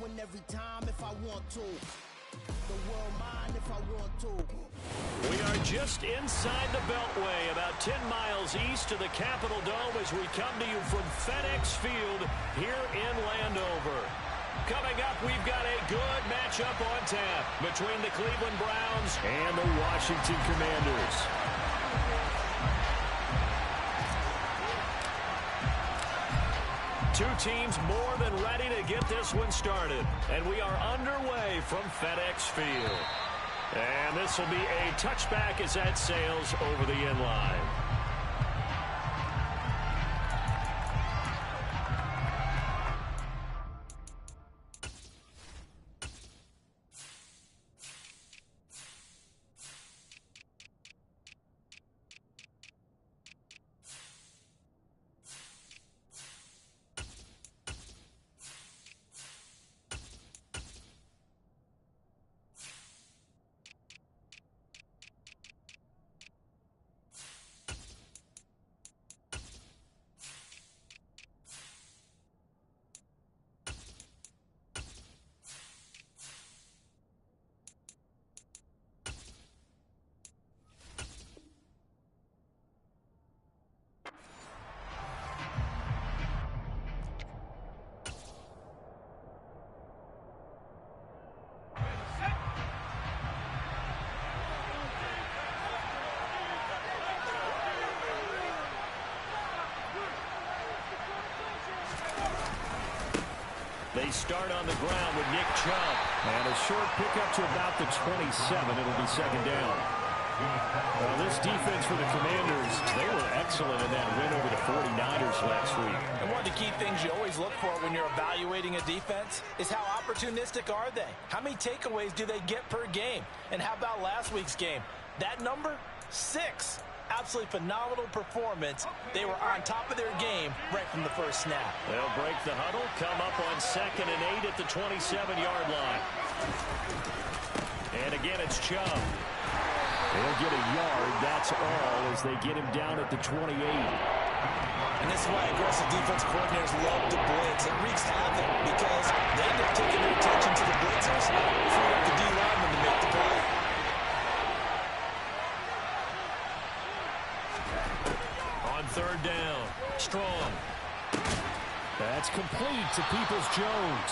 win every time if I want to. The world mine if I want to. We are just inside the Beltway, about 10 miles east of the Capitol Dome as we come to you from FedEx Field here in Landover. Coming up, we've got a good matchup on tap between the Cleveland Browns and the Washington Commanders. Two teams more than ready to get this one started. And we are underway from FedEx Field. And this will be a touchback as that sails over the end line. They start on the ground with Nick Chubb. And a short pickup to about the 27. It'll be second down. Well, this defense for the Commanders, they were excellent in that win over the 49ers last week. And one of the key things you always look for when you're evaluating a defense is how opportunistic are they? How many takeaways do they get per game? And how about last week's game? That number, 6. Absolutely phenomenal performance. They were on top of their game right from the first snap. They'll break the huddle, come up on 2nd and 8 at the 27-yard line. And again, it's Chubb. They'll get a yard, that's all, as they get him down at the 28. And this is why aggressive defensive coordinators love to blitz. It wreaks havoc because they end up taking their attention to the blitzers, freeing up the D-lineman to make the play. Third down. Strong. That's complete to Peoples-Jones.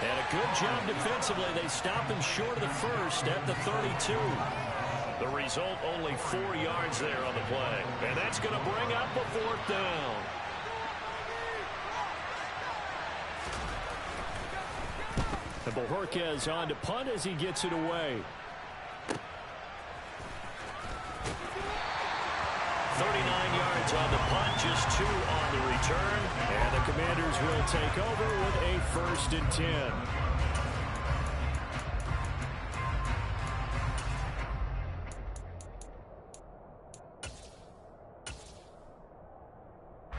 And a good job defensively. They stop him short of the first at the 32. The result, only 4 yards there on the play. And that's going to bring up a 4th down. And Bojorquez on to punt as he gets it away. 39 yards on the punt, just 2 on the return. And the Commanders will take over with a 1st and 10.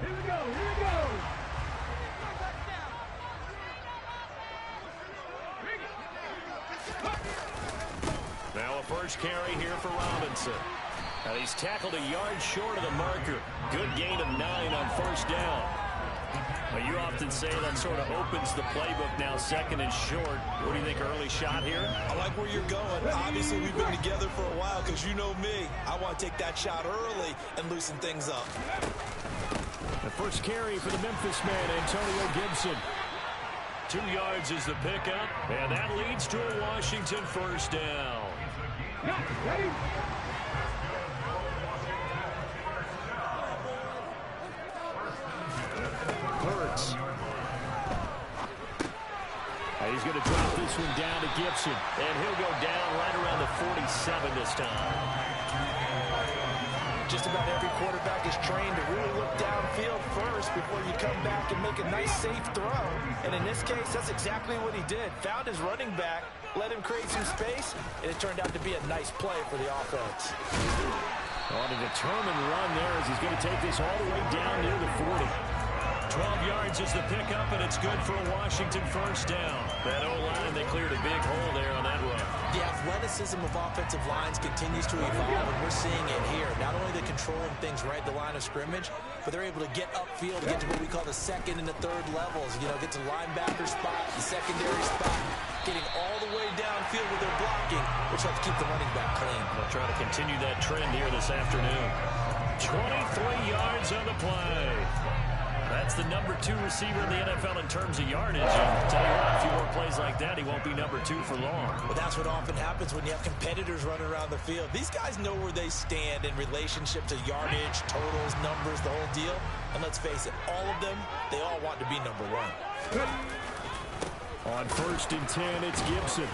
Here we go, here we go. Now a first carry here for Robinson. Now he's tackled a yard short of the marker. Good gain of 9 on 1st down. Well, you often say that sort of opens the playbook now, 2nd and short. What do you think, early shot here? I like where you're going. Obviously, we've been together for a while because you know me. I want to take that shot early and loosen things up. The first carry for the Memphis man, Antonio Gibson. 2 yards is the pickup, and that leads to a Washington 1st down. Ready? Hurts. He's going to drop this one down to Gibson. And he'll go down right around the 47 this time. Just about every quarterback is trained to really look downfield first before you come back and make a nice, safe throw. And in this case, that's exactly what he did. Found his running back, let him create some space, and it turned out to be a nice play for the offense. On a determined run there as he's going to take this all the way down near the 40. 12 yards is the pickup, and it's good for a Washington first down. That O-line, they cleared a big hole there on that run. The athleticism of offensive lines continues to evolve, and we're seeing it here. Not only are they controlling things right at the line of scrimmage, but they're able to get upfield to get to what we call the second and the third levels. You know, get to linebacker spot, the secondary spot, getting all the way downfield with their blocking, which helps keep the running back clean. They'll try to continue that trend here this afternoon. 23 yards on the play. That's the number 2 receiver in the NFL in terms of yardage. And tell you what, a few more plays like that, he won't be number 2 for long. But that's what often happens when you have competitors running around the field. These guys know where they stand in relationship to yardage, totals, numbers, the whole deal. And let's face it, all of them, they all want to be number 1. On 1st and 10, it's Gibson.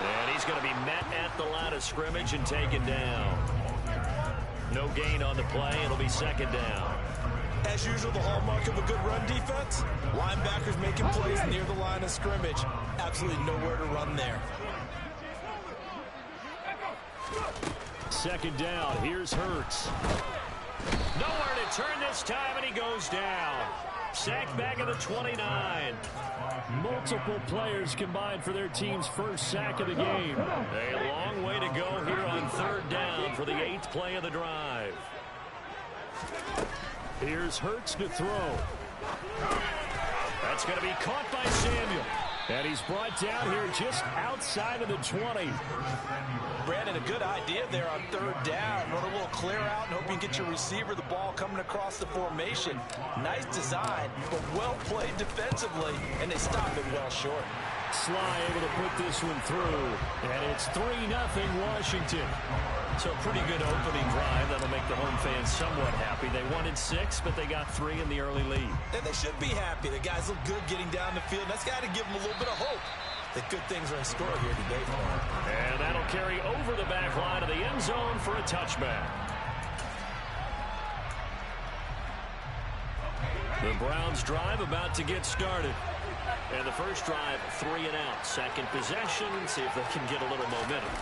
And he's going to be met at the line of scrimmage and taken down. No gain on the play. It'll be 2nd down. As usual, the hallmark of a good run defense, linebackers making plays near the line of scrimmage. Absolutely nowhere to run there. 2nd down. Here's Hurts. Nowhere to turn this time, and he goes down. Sacked back at the 29. Multiple players combined for their team's first sack of the game. A long way to go here on 3rd down for the 8th play of the drive. Here's Hurts to throw. That's going to be caught by Samuel. And he's brought down here just outside of the 20. Brandon, a good idea there on 3rd down. Run a little clear out and hope you can get your receiver the ball coming across the formation. Nice design, but well played defensively, and they stop it well short. Sly able to put this one through, and it's 3-0 Washington. So a pretty good opening drive. That'll make the home fans somewhat happy. They wanted 6, but they got 3 in the early lead. And they should be happy. The guys look good getting down the field. That's got to give them a little bit of hope that good things are in store here today for them. And that'll carry over the back line of the end zone for a touchback. The Browns drive about to get started. And the first drive, 3 and out. Second possession, see if they can get a little momentum.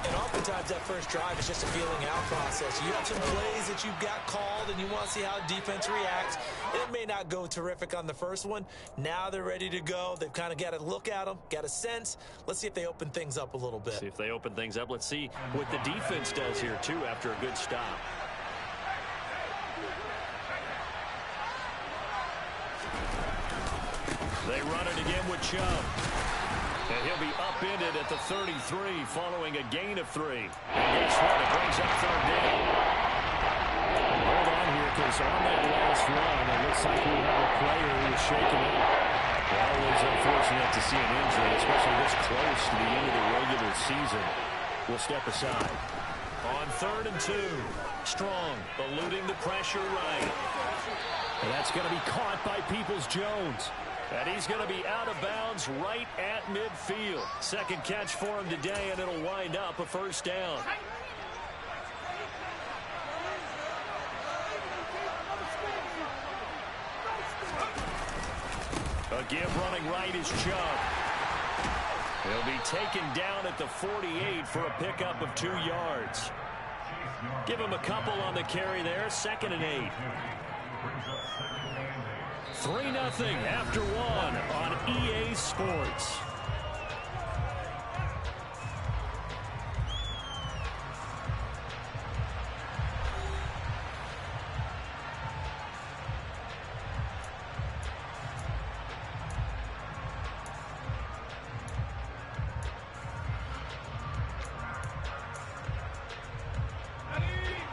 And oftentimes that first drive is just a feeling out process. You have some plays that you've got called and you want to see how defense reacts. It may not go terrific on the first one. Now they're ready to go. They've kind of got to look at them, got a sense. Let's see if they open things up a little bit. See if they open things up. Let's see what the defense does here, too, after a good stop. They run it again with Chubb. And he'll be upended at the 33 following a gain of 3. And guess what? It brings up 3rd down. Hold on here, because on that last run, it looks like we have a player who is shaken up. Always unfortunate to see an injury, especially this close to the end of the regular season. We'll step aside. On 3rd and 2, Strong eluding the pressure right. And that's going to be caught by Peoples-Jones. And he's going to be out of bounds right at midfield. Second catch for him today, and it'll wind up a 1st down. Again, running right is Chubb. He'll be taken down at the 48 for a pickup of 2 yards. Give him a couple on the carry there. 2nd and 8. 3-0 after 1 on EA Sports.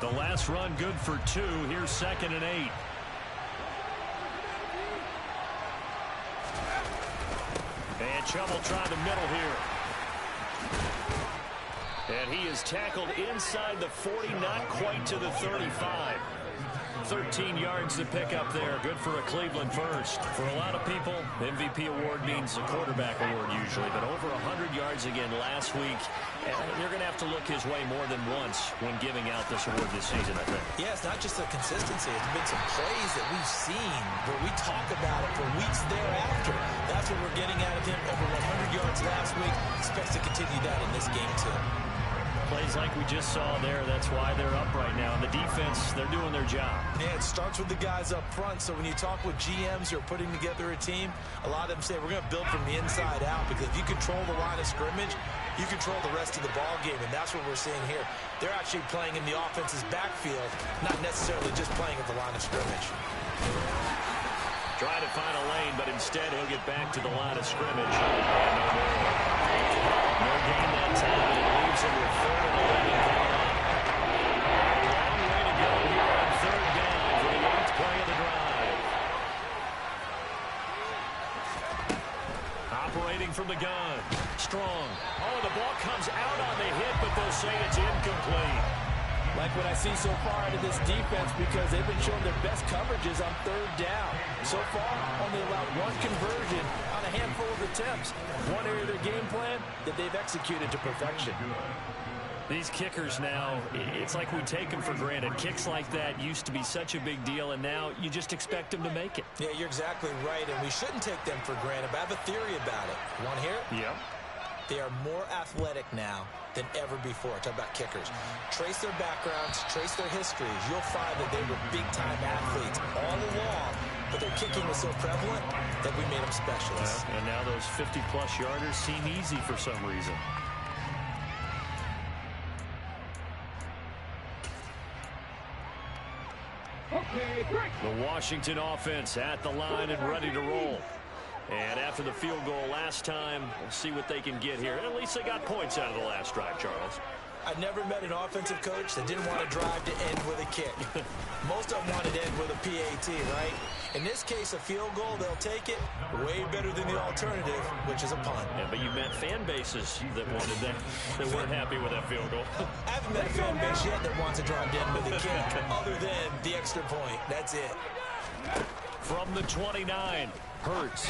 The last run good for 2. Here's 2nd and 8. And Chubb will try the middle here. And he is tackled inside the 40, not quite to the 35. 13 yards to pick up there. Good for a Cleveland first. For a lot of people, MVP award means a quarterback award usually, but over 100 yards again last week. And you're going to have to look his way more than once when giving out this award this season, I think. Yeah, it's not just the consistency. It's been some plays that we've seen where we talk about it for weeks thereafter. That's what we're getting out of him. Over 100 yards last week. Expects to continue that in this game, too. Plays like we just saw there, that's why they're up right now. And the defense, they're doing their job. Yeah, it starts with the guys up front. So when you talk with GMs who are putting together a team, a lot of them say we're going to build from the inside out, because if you control the line of scrimmage, you control the rest of the ball game, and that's what we're seeing here. They're actually playing in the offense's backfield, not necessarily just playing at the line of scrimmage. Trying to find a lane, but instead he'll get back to the line of scrimmage. No gain that time. It leaves him with 4th and 11 coming up. A long way to go here on 3rd down for the 8th play of the drive. Operating from the gun. Strong. Oh, the ball comes out on the hit, but they'll say it's incomplete. Like what I see so far out of this defense, because they've been showing their best coverages on 3rd down. So far, only allowed 1 conversion on a handful of attempts. One area of their game plan that they've executed to perfection. These kickers now, it's like we take them for granted. Kicks like that used to be such a big deal, and now you just expect them to make it. Yeah, you're exactly right, and we shouldn't take them for granted, but I have a theory about it. You want to hear it? Yep. They are more athletic now than ever before. Talk about kickers. Trace their backgrounds, trace their histories. You'll find that they were big-time athletes all along, but their kicking was so prevalent that we made them specialists. And now those 50-plus yarders seem easy for some reason. Okay, break. The Washington offense at the line and ready to roll. And after the field goal last time, we'll see what they can get here. At least they got points out of the last drive, Charles. I never met an offensive coach that didn't want to drive to end with a kick. Most of them wanted to end with a PAT, right? In this case, a field goal, they'll take it. Way better than the alternative, which is a punt. Yeah, but you met fan bases that wanted that, that weren't happy with that field goal. I haven't met a fan base yet that wants to drive to end with a kick, other than the extra point. That's it. From the 29, Hurts.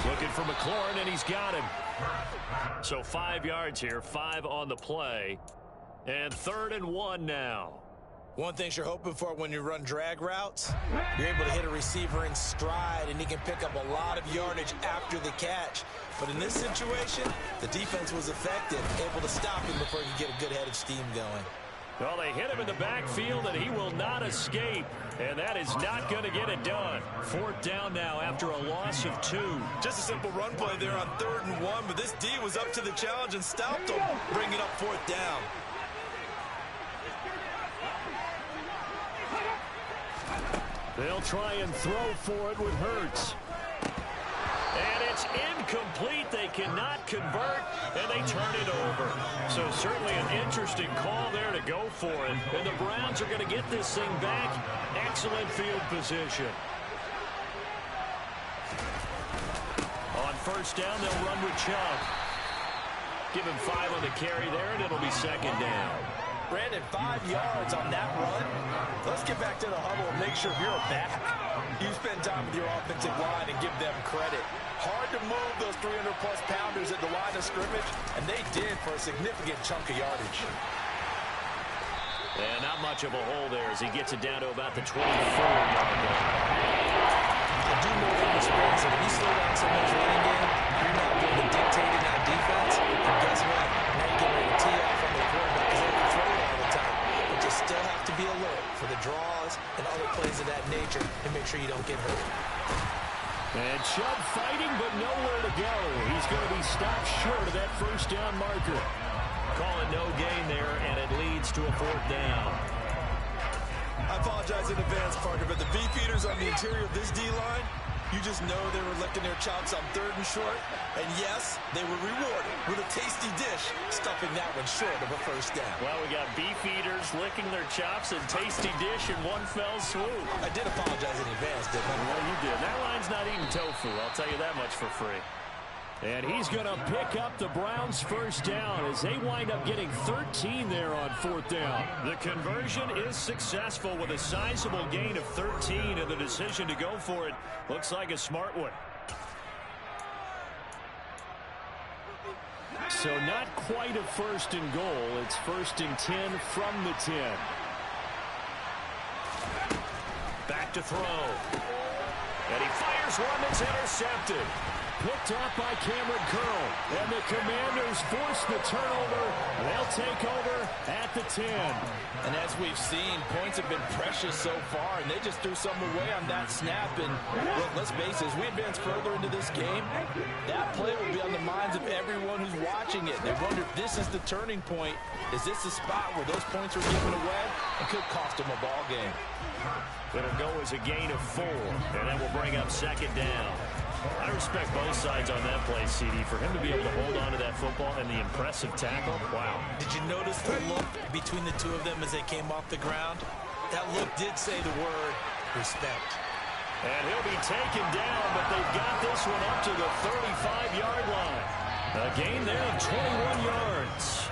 Looking for McLaurin, and he's got him. So 5 yards here, 5 on the play. And 3rd and 1 now. One thing you're hoping for when you run drag routes, you're able to hit a receiver in stride, and he can pick up a lot of yardage after the catch. But in this situation, the defense was effective, able to stop him before he could get a good head of steam going. Well, they hit him in the backfield, and he will not escape. And that is not going to get it done. 4th down now after a loss of 2. Just a simple run play there on 3rd and 1, but this D was up to the challenge and stopped him, bringing up 4th down. They'll try and throw for it with Hurts. And it's incomplete. They cannot convert, and they turn it over. So certainly an interesting call there to go for it. And the Browns are going to get this thing back. Excellent field position. On 1st down, they'll run with Chubb. Give him 5 on the carry there, and it'll be 2nd down. Brandon, 5 yards on that run. Let's get back to the huddle and make sure you're back. You spend time with your offensive line and give them credit. Hard to move those 300-plus pounders at the line of scrimmage, and they did for a significant chunk of yardage. And not much of a hole there as he gets it down to about the 24-yard line. I do know from experience that when you slow down so much running game, you're not going to dictate in that defense. And guess what? Now you get ready to tee off on the quarterback because they can throw it all the time. But you still have to be alert for the draws and other plays of that nature to make sure you don't get hurt. And Chubb fighting, but nowhere to go. He's going to be stopped short of that 1st down marker. Call it no gain there, and it leads to a 4th down. I apologize in advance, partner, but the beefeaters on the interior of this D-line, you just know they were licking their chops on 3rd and short. And yes, they were rewarded with a tasty dish, stuffing that one short of a 1st down. Well, we got beefeaters licking their chops and tasty dish in one fell swoop. I did apologize in advance, didn't I? Well, you did. That line's not eating tofu, I'll tell you that much for free. And he's going to pick up the Browns' 1st down as they wind up getting 13 there on 4th down. The conversion is successful with a sizable gain of 13, and the decision to go for it looks like a smart one. So not quite a 1st and goal. It's 1st and 10 from the 10. Back to throw. And he fires one that's intercepted. picked off by Cameron Curl. And the Commanders force the turnover. They'll take over at the 10. And as we've seen, points have been precious so far, and they just threw some away on that snap. And look, let's face it, as we advance further into this game, that play will be on the minds of everyone who's watching it. They wonder if this is the turning point. Is this the spot where those points are given away and could cost them a ball game? It'll go as a gain of 4, and that will bring up second down. I respect both sides on that play, CD. For him to be able to hold on to that football and the impressive tackle, wow. Did you notice the look between the two of them as they came off the ground? That look did say the word respect. And he'll be taken down, but they've got this one up to the 35-yard line. A gain there of 21 yards.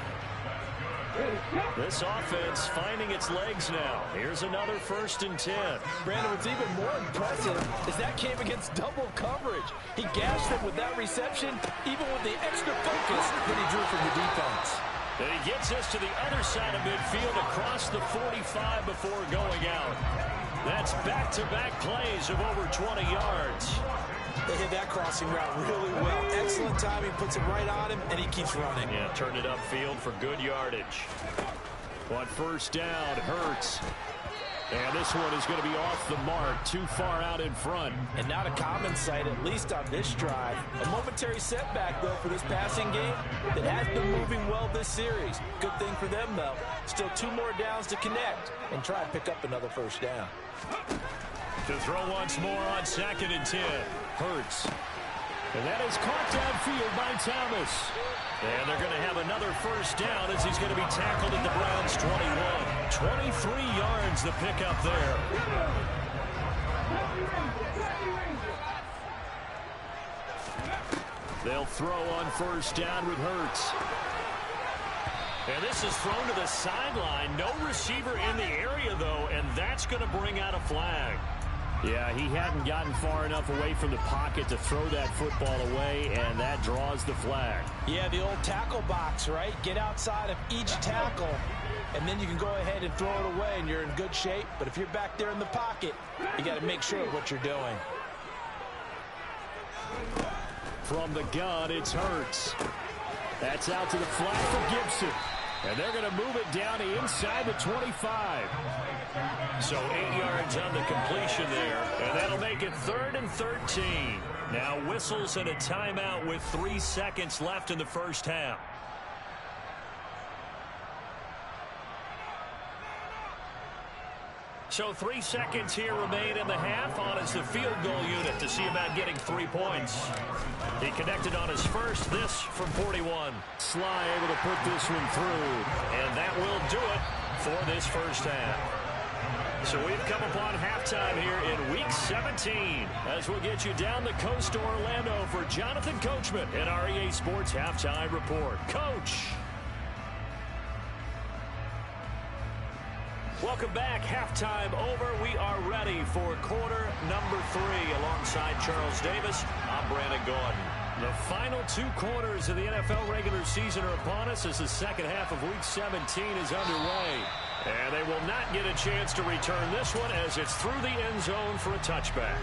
This offense finding its legs now. Here's another 1st and 10. Brandon, what's even more impressive is that came against double coverage. He gashed them with that reception, even with the extra focus that he drew from the defense. And he gets us to the other side of midfield across the 45 before going out. That's back-to-back plays of over 20 yards. They hit that crossing route really well. Excellent timing, puts it right on him, and he keeps running. Yeah, turned it upfield for good yardage. On 1st down, Hurts. And this one is going to be off the mark, too far out in front. And not a common sight, at least on this drive. A momentary setback, though, for this passing game that has been moving well this series. Good thing for them, though. Still 2 more downs to connect and try and pick up another 1st down. To throw once more on 2nd and 10. Hurts. And that is caught downfield by Thomas. And they're going to have another 1st down as he's going to be tackled at the Browns' 21. 23 yards the pickup there. They'll throw on 1st down with Hurts. And this is thrown to the sideline. No receiver in the area, though, and that's going to bring out a flag. Yeah, he hadn't gotten far enough away from the pocket to throw that football away, and that draws the flag. Yeah, the old tackle box, right? Get outside of each tackle, and then you can go ahead and throw it away, and you're in good shape. But if you're back there in the pocket, you got to make sure of what you're doing. From the gun, it's Hurts. That's out to the flat for Gibson. And they're going to move it down to inside the 25. So 8 yards on the completion there. And that'll make it 3rd and 13. Now whistles and a timeout with 3 seconds left in the 1st half. So 3 seconds here remain in the half. On is the field goal unit to see about getting 3 points. He connected on his first, this from 41. Sly able to put this one through. And that will do it for this 1st half. So we've come upon halftime here in Week 17 as we'll get you down the coast to Orlando for Jonathan Coachman in our EA Sports Halftime Report. Coach! Welcome back. Halftime over. We are ready for quarter number 3 alongside Charles Davis. I'm Brandon Gordon. The final 2 quarters of the NFL regular season are upon us as the second half of Week 17 is underway. And they will not get a chance to return this one as it's through the end zone for a touchback.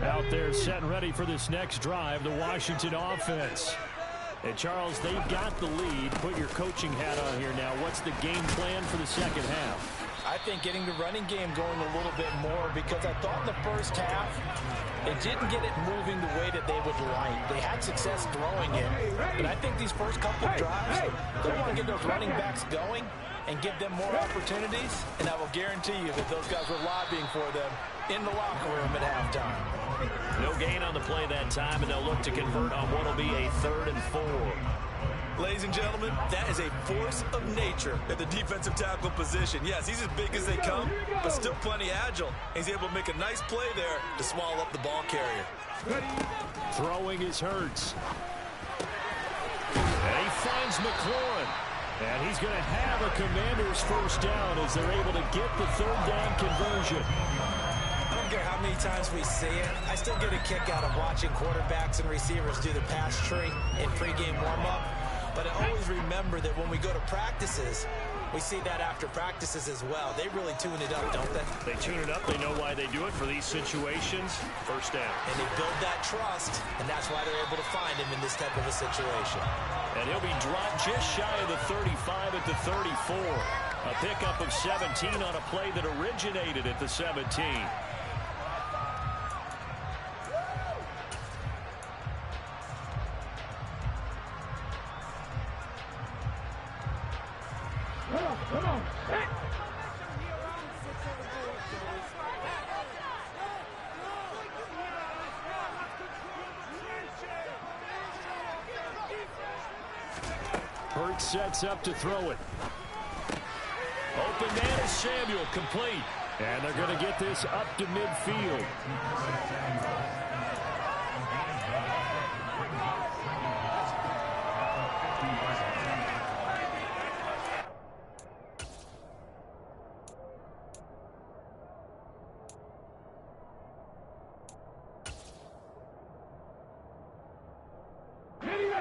Out there set and ready for this next drive, the Washington offense. And Charles, they've got the lead. Put your coaching hat on here now. What's the game plan for the second half? I think getting the running game going a little bit more, because I thought in the first half they didn't get it moving the way that they would like. They had success throwing it, but I think these first couple of drives, they want to get those running backs going and give them more opportunities, and I will guarantee you that those guys were lobbying for them in the locker room at halftime. No gain on the play that time, and they'll look to convert on what will be a 3rd and 4. Ladies and gentlemen, that is a force of nature at the defensive tackle position. Yes, he's as big as they come, but still plenty agile. He's able to make a nice play there to swallow up the ball carrier. Throwing is Hurts. And he finds McLaurin. And he's going to have a Commanders 1st down as they're able to get the 3rd down conversion. I don't care how many times we see it. I still get a kick out of watching quarterbacks and receivers do the pass tree in pregame warm-up. But I always remember that when we go to practices, We see that after practices as well. They really tune it up, don't they? They tune it up. They know why they do it for these situations. First down. And they build that trust, and that's why they're able to find him in this type of a situation. And he'll be dropped just shy of the 35 at the 34. A pickup of 17 on a play that originated at the 17. Come on. Hurts sets up to throw it. Open man is Samuel, complete. And they're going to get this up to midfield.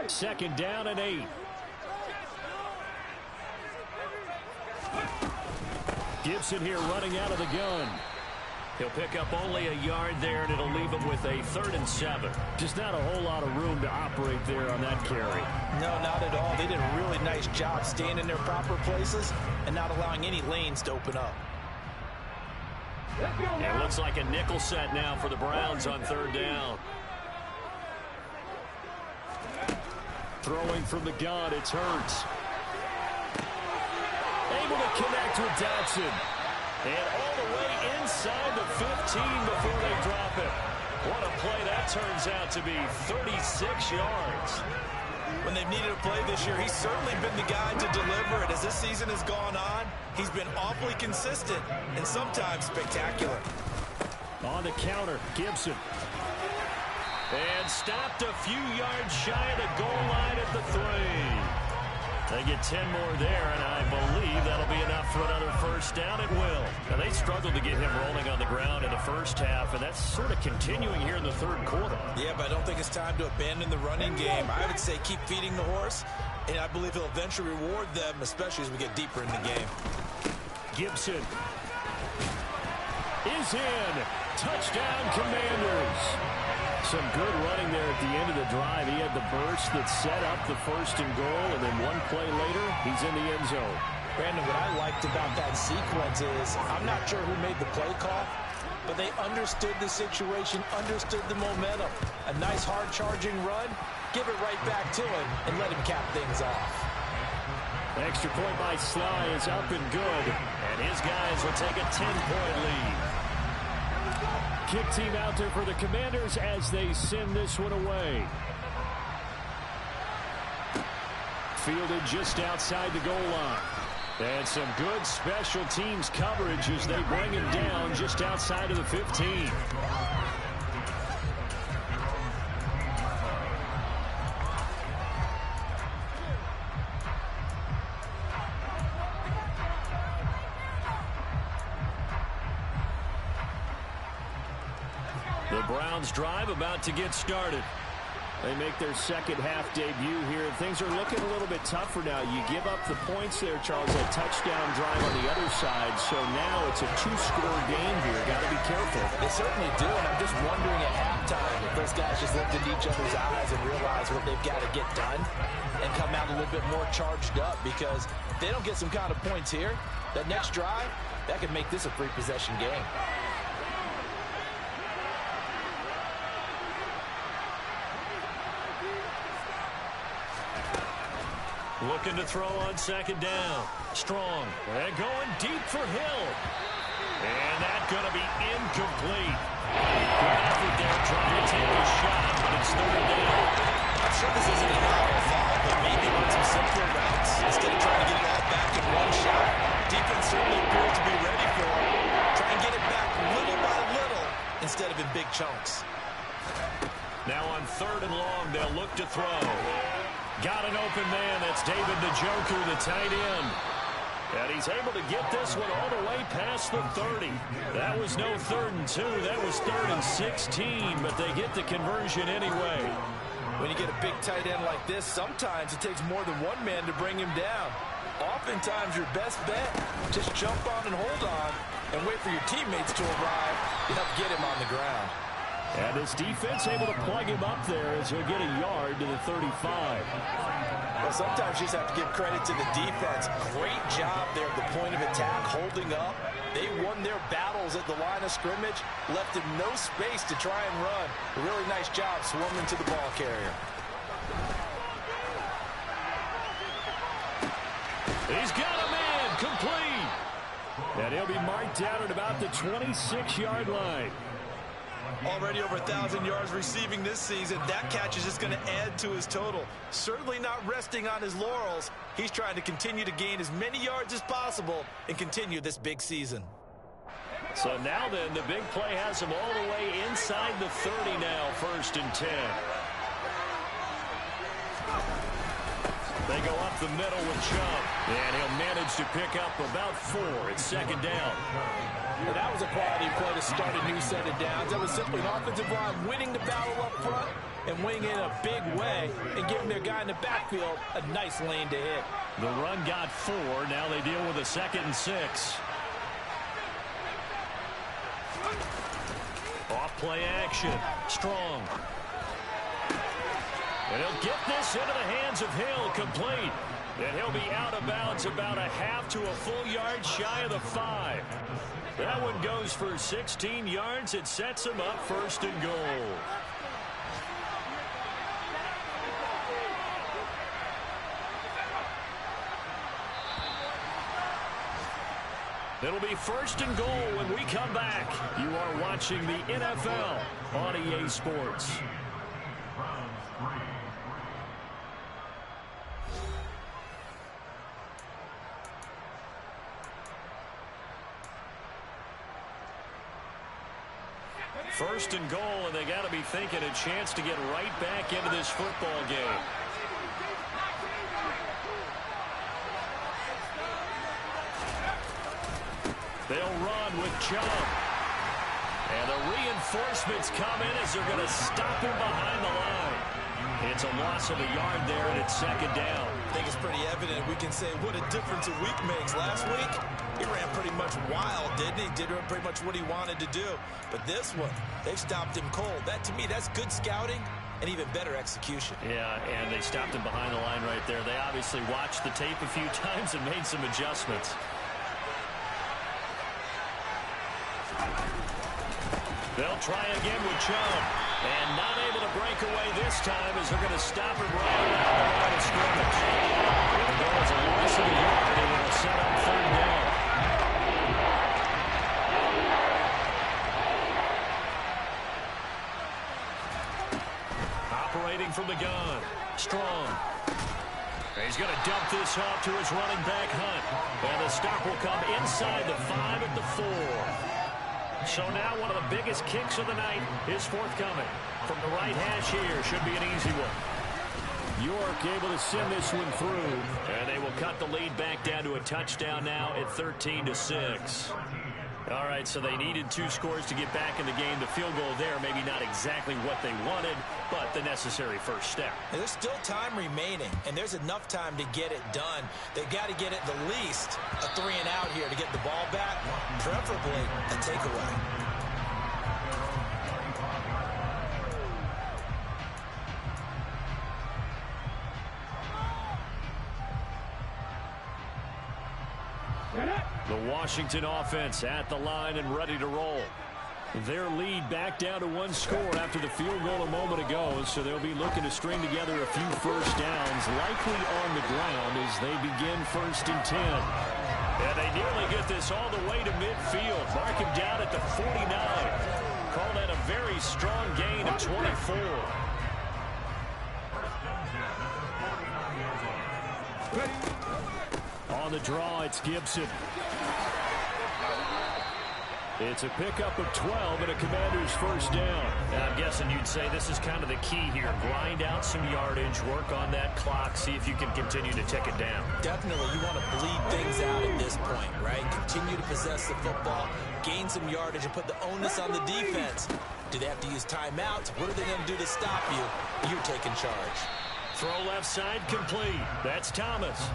Second down and 8. Gibson here running out of the gun. He'll pick up only a yard there, and it'll leave him with a 3rd and 7. Just not a whole lot of room to operate there on that carry. No, not at all. They did a really nice job staying in their proper places and not allowing any lanes to open up. It looks like a nickel set now for the Browns on 3rd down. Throwing from the gun, it's Hurts. Able to connect with Dotson. And all the way inside the 15 before they drop it. What a play that turns out to be, 36 yards. When they've needed a play this year, he's certainly been the guy to deliver it. As this season has gone on, he's been awfully consistent and sometimes spectacular. On the counter, Gibson. And stopped a few yards shy of the goal line at the 3. They get 10 more there, and I believe that'll be enough for another first down. It will. Now, they struggled to get him rolling on the ground in the first half, and that's sort of continuing here in the 3rd quarter. Yeah, but I don't think it's time to abandon the running game. I would say keep feeding the horse, and I believe he'll eventually reward them, especially as we get deeper in the game. Gibson is in. Touchdown, Commanders. Some good running there at the end of the drive. He had the burst that set up the 1st and goal, and then one play later, he's in the end zone. Brandon, what I liked about that sequence is I'm not sure who made the play call, but they understood the situation, understood the momentum. A nice hard-charging run, give it right back to him, and let him cap things off. Extra point by Sly is up and good, and his guys will take a 10-point lead. Kick team out there for the Commanders as they send this one away. Fielded just outside the goal line. And some good special teams coverage as they bring him down just outside of the 15. The Browns drive about to get started. They make their second half debut here. Things are looking a little bit tougher now. You give up the points there, Charles, that touchdown drive on the other side. So now it's a 2-score game here. Got to be careful. They certainly do, and I'm just wondering at halftime if those guys just looked into each other's eyes and realized what they've got to get done and come out a little bit more charged up, because if they don't get some kind of points here, that next drive, that could make this a 3-possession game. Looking to throw on 2nd down. Strong. And going deep for Hill. And that's going to be incomplete. Good effort there trying to take a shot, but it's 3rd down. I'm sure this isn't an hour foul, but maybe run some simpler routes instead of trying to get it all back in one shot. Defense certainly appears to be ready for it. Try and get it back little by little instead of in big chunks. Now on 3rd and long, they'll look to throw. Got an open man. That's David Njoku, the tight end. And he's able to get this one all the way past the 30. That was no 3rd and 2. That was 3rd and 16, but they get the conversion anyway. When you get a big tight end like this, sometimes it takes more than one man to bring him down. Oftentimes, your best bet, just jump on and hold on and wait for your teammates to arrive to help get him on the ground. And his defense able to plug him up there as he'll get a yard to the 35. Well, sometimes you just have to give credit to the defense. Great job there at the point of attack, holding up. They won their battles at the line of scrimmage, left him no space to try and run. A really nice job swarming to the ball carrier. He's got a man complete. And he'll be marked down at about the 26-yard line. Already over 1,000 yards receiving this season. That catch is just going to add to his total. Certainly not resting on his laurels. He's trying to continue to gain as many yards as possible and continue this big season. So now then, the big play has him all the way inside the 30 now, 1st and 10. They go up the middle with Chubb, and he'll manage to pick up about 4. It's 2nd down. Well, that was a quality play to start a new set of downs. That was simply an offensive line winning the battle up front and winning in a big way and giving their guy in the backfield a nice lane to hit. The run got 4. Now they deal with a 2nd and 6. Off play action. Strong. And he'll get this into the hands of Hill, complete. And he'll be out of bounds about a half to a full yard shy of the 5. That one goes for 16 yards. It sets him up 1st and goal. It'll be 1st and goal when we come back. You are watching the NFL on EA Sports. First and goal, and they got to be thinking a chance to get right back into this football game. They'll run with Chubb. And the reinforcements come in as they're going to stop him behind the line. It's a loss of a yard there, and it's 2nd down. I think it's pretty evident. We can say what a difference a week makes. Last week, he ran pretty much wild, didn't he? Did pretty much what he wanted to do. But this one, they've stopped him cold. That, to me, that's good scouting and even better execution. Yeah, and they stopped him behind the line right there. They obviously watched the tape a few times and made some adjustments. They'll try again with Chubb. And not able to break away this time as they're going to stop him right around the line of scrimmage. There was a loss of a yard, and it'll set up 3rd down. Operating from the gun. Strong. He's going to dump this off to his running back, Hunt. And the stop will come inside the 5 at the 4. So now one of the biggest kicks of the night is forthcoming. From the right hash here, should be an easy one. York able to send this one through. And they will cut the lead back down to a touchdown now at 13-6. All right, so they needed 2 scores to get back in the game. The field goal there, maybe not exactly what they wanted, but the necessary first step. And there's still time remaining, and there's enough time to get it done. They've got to get at the least a 3 and out here to get the ball back, preferably a takeaway. The Washington offense at the line and ready to roll. Their lead back down to 1 score after the field goal a moment ago, so they'll be looking to string together a few first downs, likely on the ground as they begin 1st and 10. And they nearly get this all the way to midfield. Mark him down at the 49. Call that a very strong gain of 24. On the draw, it's Gibson. It's a pickup of 12 and a Commander's first down. And I'm guessing you'd say this is kind of the key here. Grind out some yardage, work on that clock, see if you can continue to tick it down. Definitely, you want to bleed things out at this point, right? Continue to possess the football, gain some yardage, and put the onus on the defense. Do they have to use timeouts? What are they going to do to stop you? You're taking charge. Throw left side complete. That's Thomas.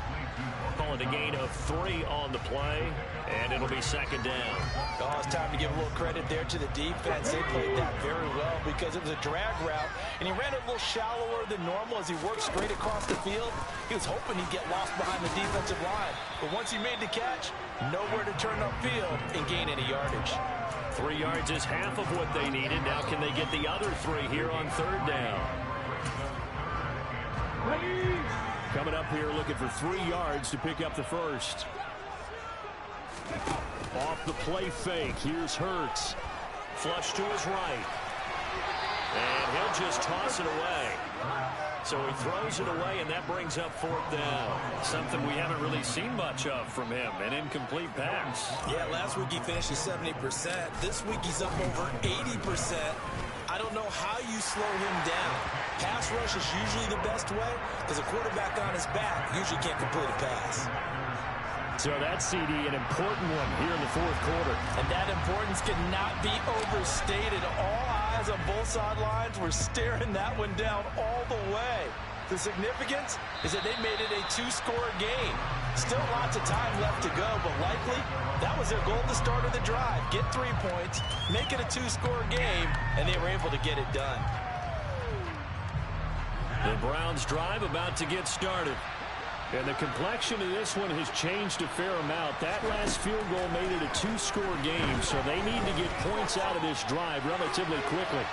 Calling a gain of 3 on the play, and it'll be second down. Oh, it's time to give a little credit there to the defense. They played that very well because it was a drag route, and he ran it a little shallower than normal as he worked straight across the field. He was hoping he'd get lost behind the defensive line, but once he made the catch, nowhere to turn upfield and gain any yardage. 3 yards is half of what they needed. Now can they get the other 3 here on third down? Coming up here looking for 3 yards to pick up the first. Off the play fake. Here's Hurts. Flush to his right. And he'll just toss it away. So he throws it away, and that brings up fourth down. Something we haven't really seen much of from him, an incomplete pass. Yeah, last week he finished at 70%. This week he's up over 80%. I don't know how you slow him down. Pass rush is usually the best way because a quarterback on his back usually can't complete a pass. So that CD, an important one here in the fourth quarter. And that importance cannot be overstated. All eyes on both sidelines were staring that one down all the way. The significance is that they made it a 2-score game. Still lots of time left to go, but likely that was their goal at the start of the drive. Get 3 points, make it a 2-score game, and they were able to get it done. The Browns drive about to get started. And the complexion of this one has changed a fair amount. That last field goal made it a 2-score game, so they need to get points out of this drive relatively quickly.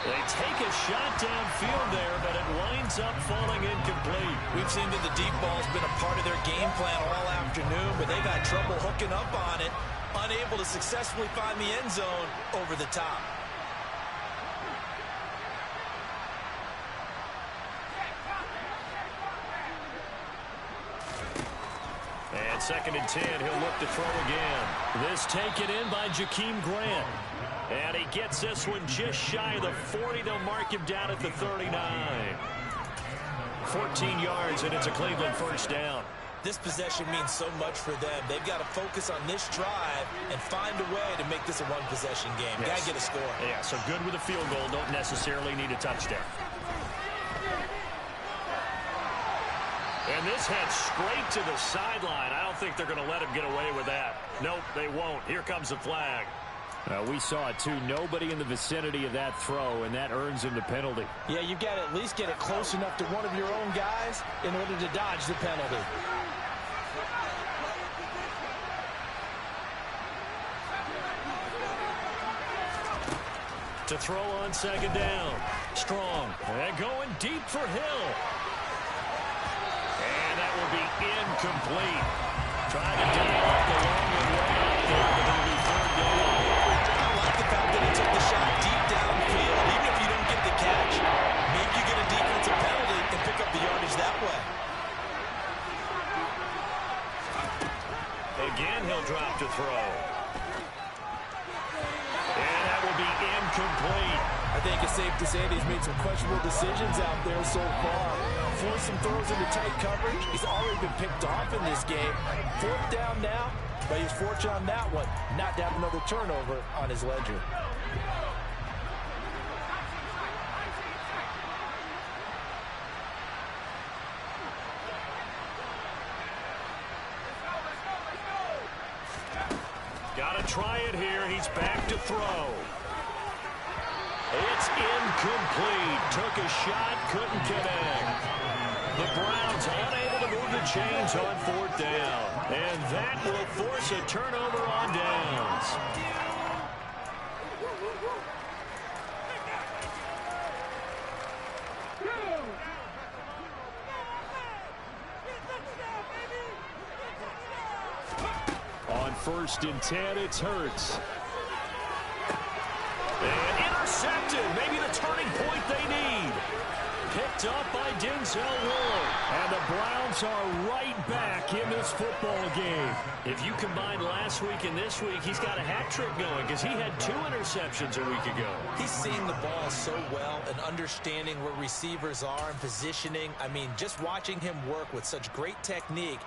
They take a shot downfield there, but it winds up falling incomplete. We've seen that the deep ball's been a part of their game plan all afternoon, but they got trouble hooking up on it, unable to successfully find the end zone over the top. And 2nd and 10, he'll look to throw again. This taken in by Jakeem Grant. And he gets this one just shy of the 40. They'll mark him down at the 39. 14 yards, and it's a Cleveland first down. This possession means so much for them. They've got to focus on this drive and find a way to make this a one-possession game. Yes. Got to get a score. Yeah, so good with a field goal. Don't necessarily need a touchdown. And this heads straight to the sideline. I don't think they're going to let him get away with that. Nope, they won't. Here comes the flag. We saw it, too. Nobody in the vicinity of that throw, and that earns him the penalty. Yeah, you've got to at least get it close enough to one of your own guys in order to dodge the penalty. To throw on 2nd down. Strong. And going deep for Hill. And that will be incomplete. Trying to dial up the long and way out there, but it'll be 3rd down. I like the fact that he took the shot deep downfield. Even if you don't get the catch, maybe you get a defensive penalty and pick up the yardage that way. Again, he'll drop to throw. And that will be incomplete. I think it's safe to say that he's made some questionable decisions out there so far. Forced some throws into tight coverage. He's already been picked off in this game. 4th down now, but he's fortunate on that one not to have another turnover on his ledger. Got to try it here. He's back to throw. It's incomplete. Took a shot, couldn't connect. The Browns unable to move the chains on 4th down. And that will force a turnover on downs. On 1st and 10, it's Hurts. And intercepted. Maybe the turning point they need. Picked up by Denzel Ward. And the Browns are right back in this football game. If you combine last week and this week, he's got a hat trick going because he had 2 interceptions a week ago. He's seeing the ball so well and understanding where receivers are and positioning. I mean, just watching him work with such great technique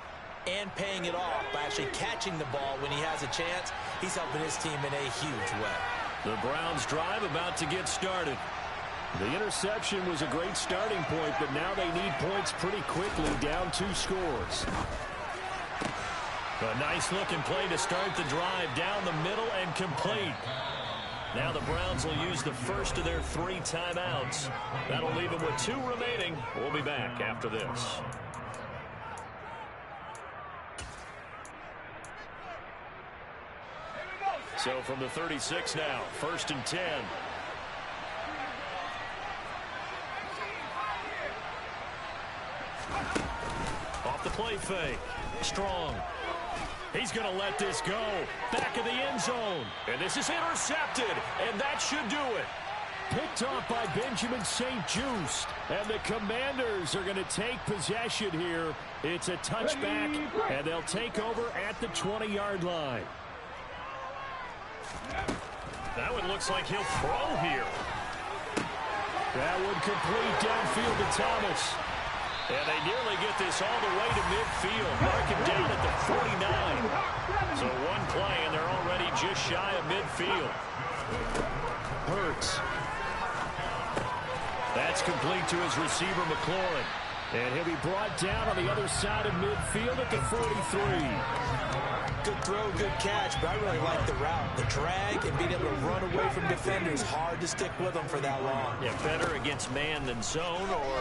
and paying it off by actually catching the ball when he has a chance, he's helping his team in a huge way. The Browns drive about to get started. The interception was a great starting point, but now they need points pretty quickly, down 2 scores. A nice-looking play to start the drive down the middle and complete. Now the Browns will use the first of their 3 timeouts. That'll leave them with 2 remaining. We'll be back after this. So from the 36 now, 1st and 10. Off the play fake. Strong. He's going to let this go. Back of the end zone. And this is intercepted. And that should do it. Picked off by Benjamin St-Juste. And the Commanders are going to take possession here. It's a touchback. And they'll take over at the 20-yard line. That one looks like he'll throw here. That one complete downfield to Thomas. And they nearly get this all the way to midfield. Mark him down at the 49. So one play, and they're already just shy of midfield. Hurts. That's complete to his receiver, McLaurin. And he'll be brought down on the other side of midfield at the 43. Good throw, good catch, but I really like the route. The drag and being able to run away from defenders. Hard to stick with them for that long. Yeah, better against man than zone, or?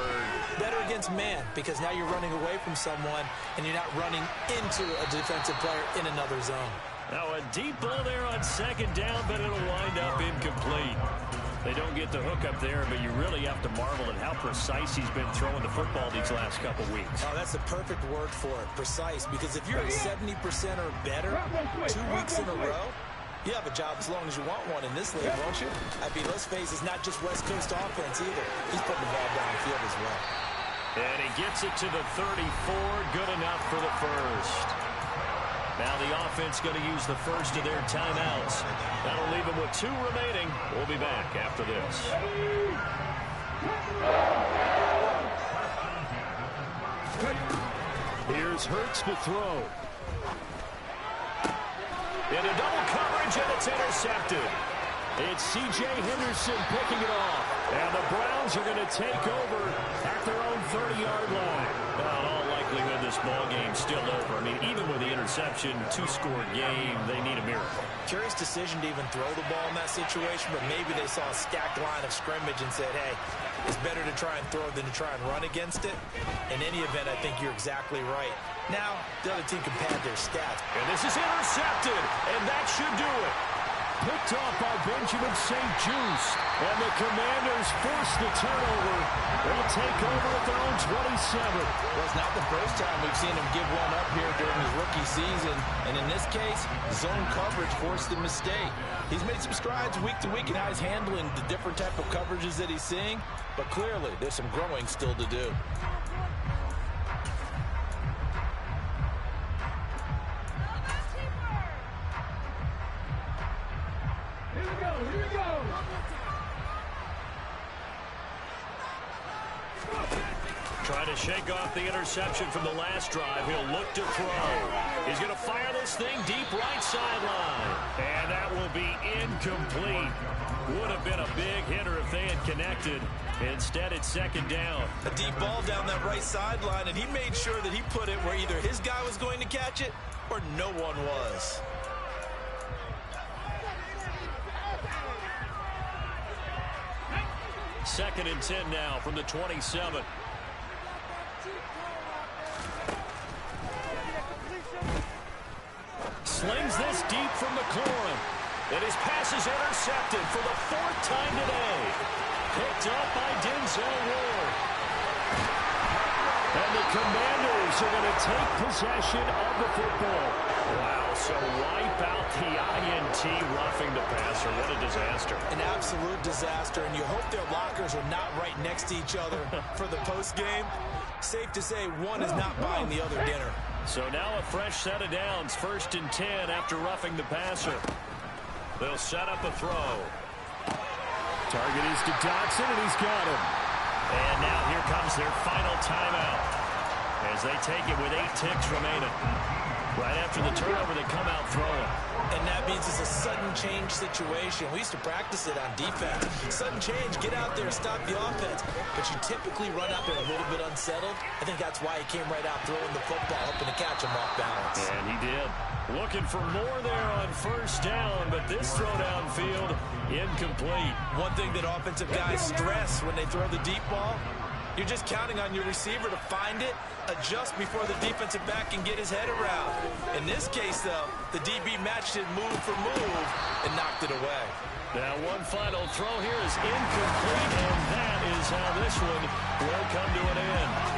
Better against man, because now you're running away from someone and you're not running into a defensive player in another zone. Now a deep ball there on 2nd down, but it'll wind up incomplete. They don't get the hook up there, but you really have to marvel at how precise he's been throwing the football these last couple weeks. Oh, that's the perfect word for it, precise, because if you're at 70% or better 2 weeks in a row, you have a job as long as you want one in this league, won't you? I mean, let's face it, it's not just West Coast offense either. He's putting the ball downfield as well. And he gets it to the 34, good enough for the first. Now the offense going to use the first of their timeouts. That'll leave them with 2 remaining. We'll be back after this. Here's Hurts to throw. Into double coverage, and it's intercepted. It's C.J. Henderson picking it off. And the Browns are going to take over at their own 30-yard line. Well, in all likelihood, this ball game's still over. I mean, even with the interception, 2-score game, they need a miracle. Curious decision to even throw the ball in that situation, but maybe they saw a stacked line of scrimmage and said, hey, it's better to try and throw than to try and run against it. In any event, I think you're exactly right. Now, the other team can pad their stats. And this is intercepted, and that should do it. Picked off by Benjamin St-Juste. And the Commanders force the turnover. They'll take over at their own 27. Well, it's not the first time we've seen him give one up here during his rookie season. And in this case, zone coverage forced the mistake. He's made some strides week to week in how he's handling the different type of coverages that he's seeing. But clearly, there's some growing still to do. Trying to shake off the interception from the last drive. He'll look to throw. He's going to fire this thing deep right sideline. And that will be incomplete. Would have been a big hitter if they had connected. Instead, it's 2nd down. A deep ball down that right sideline, and he made sure that he put it where either his guy was going to catch it or no one was. Second and 10 now from the 27. Slings this deep from McLaurin. And his pass is intercepted for the 4th time today. Picked up by Denzel Ward. And the Commanders are going to take possession of the football. Wow, so wipe out the INT roughing the passer. What a disaster. An absolute disaster, and you hope their lockers are not right next to each other for the postgame. Safe to say one is not buying the other dinner. So now a fresh set of downs, 1st and 10 after roughing the passer. They'll set up a throw. Target is to Dotson, and he's got him. And now here comes their final timeout as they take it with 8 ticks remaining. Right after the turnover, they come out throwing. And that means it's a sudden change situation. We used to practice it on defense. Sudden change, get out there, stop the offense. But you typically run out there a little bit unsettled. I think that's why he came right out throwing the football, hoping to catch him off balance. And he did. Looking for more there on first down, but this throw downfield incomplete. One thing that offensive guys stress when they throw the deep ball, you're just counting on your receiver to find it, adjust before the defensive back can get his head around. In this case, though, the DB matched it move for move and knocked it away. Now one final throw here is incomplete, and that is how this one will come to an end.